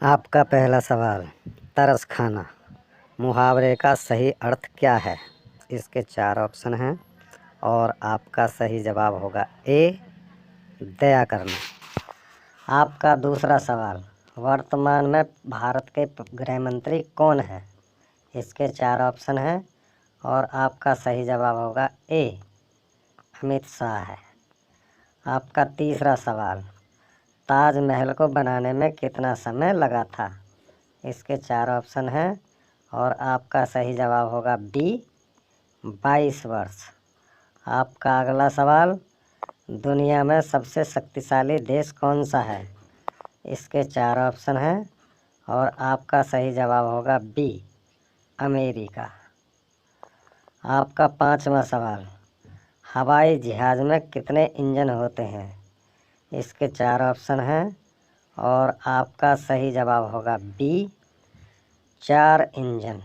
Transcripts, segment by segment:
आपका पहला सवाल, तरस खाना मुहावरे का सही अर्थ क्या है? इसके 4 ऑप्शन हैं और आपका सही जवाब होगा ए, दया करना। आपका दूसरा सवाल, वर्तमान में भारत के गृह मंत्री कौन है? इसके 4 ऑप्शन हैं और आपका सही जवाब होगा ए, अमित शाह है। आपका तीसरा सवाल, ताजमहल को बनाने में कितना समय लगा था? इसके 4 ऑप्शन हैं और आपका सही जवाब होगा बी, 22 वर्ष। आपका अगला सवाल, दुनिया में सबसे शक्तिशाली देश कौन सा है? इसके 4 ऑप्शन हैं और आपका सही जवाब होगा बी, अमेरिका। आपका 5वां सवाल, हवाई जहाज़ में कितने इंजन होते हैं? इसके 4 ऑप्शन हैं और आपका सही जवाब होगा बी, 4 इंजन।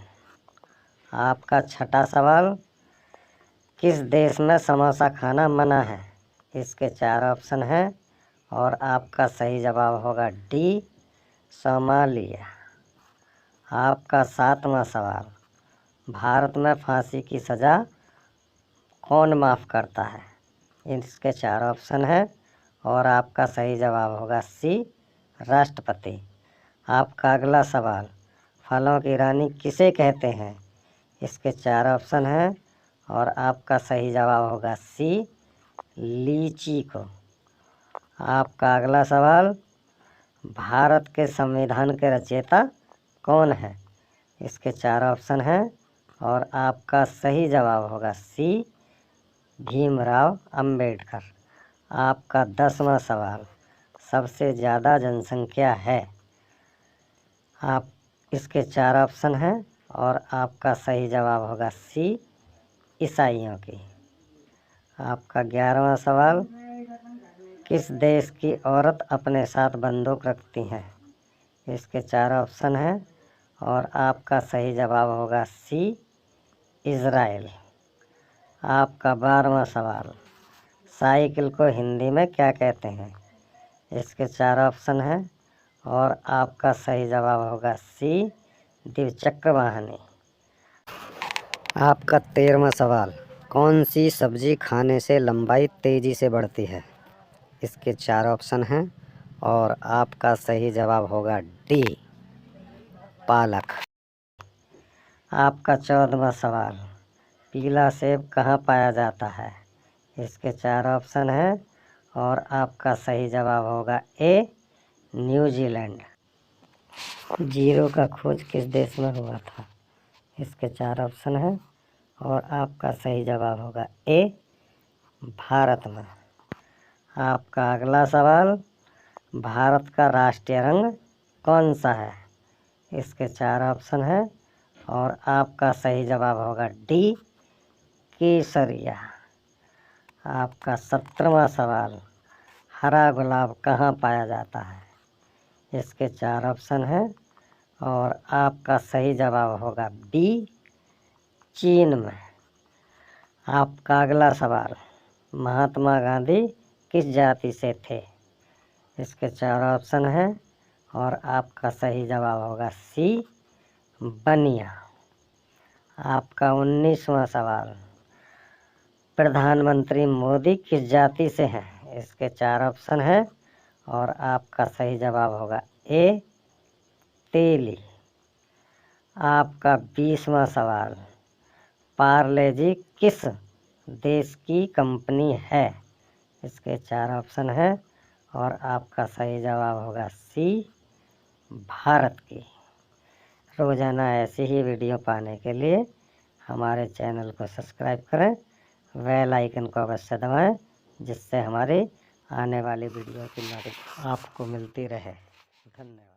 आपका 6ठा सवाल, किस देश में समोसा खाना मना है? इसके 4 ऑप्शन हैं और आपका सही जवाब होगा डी, सोमालिया। आपका 7वां सवाल, भारत में फांसी की सज़ा कौन माफ़ करता है? इसके 4 ऑप्शन हैं और आपका सही जवाब होगा सी, राष्ट्रपति। आपका अगला सवाल, फलों की रानी किसे कहते हैं? इसके 4 ऑप्शन हैं और आपका सही जवाब होगा सी, लीची को। आपका अगला सवाल, भारत के संविधान के रचयिता कौन है? इसके 4 ऑप्शन हैं और आपका सही जवाब होगा सी, भीमराव अंबेडकर। आपका 10वां सवाल, सबसे ज़्यादा जनसंख्या है? इसके 4 ऑप्शन हैं और आपका सही जवाब होगा सी, ईसाइयों की। आपका 11वां सवाल, किस देश की औरत अपने साथ बंदूक रखती हैं? इसके 4 ऑप्शन हैं और आपका सही जवाब होगा सी, इज़राइल। आपका 12वां सवाल, साइकिल को हिंदी में क्या कहते हैं? इसके 4 ऑप्शन हैं और आपका सही जवाब होगा सी, द्विचक्र वाहनी। आपका 13वां सवाल, कौन सी सब्जी खाने से लंबाई तेज़ी से बढ़ती है? इसके 4 ऑप्शन हैं और आपका सही जवाब होगा डी, पालक। आपका 14वां सवाल, पीला सेब कहाँ पाया जाता है? इसके 4 ऑप्शन हैं और आपका सही जवाब होगा ए, न्यूजीलैंड। जीरो का खोज किस देश में हुआ था? इसके 4 ऑप्शन हैं और आपका सही जवाब होगा ए, भारत में। आपका अगला सवाल, भारत का राष्ट्रीय रंग कौन सा है? इसके 4 ऑप्शन हैं और आपका सही जवाब होगा डी, केसरिया। आपका 17वां सवाल, हरा गुलाब कहाँ पाया जाता है? इसके 4 ऑप्शन हैं और आपका सही जवाब होगा बी, चीन में। आपका अगला सवाल, महात्मा गांधी किस जाति से थे? इसके 4 ऑप्शन हैं और आपका सही जवाब होगा सी, बनिया। आपका 19वां सवाल, प्रधानमंत्री मोदी किस जाति से हैं? इसके 4 ऑप्शन हैं और आपका सही जवाब होगा ए, तेली। आपका 20वां सवाल, पार्ले जी किस देश की कंपनी है? इसके 4 ऑप्शन हैं और आपका सही जवाब होगा सी, भारत की। रोज़ाना ऐसी ही वीडियो पाने के लिए हमारे चैनल को सब्सक्राइब करें, बेल आइकन को अवश्य दबाएं, जिससे हमारी आने वाली वीडियो की नोटिफिकेशन आपको मिलती रहे। धन्यवाद।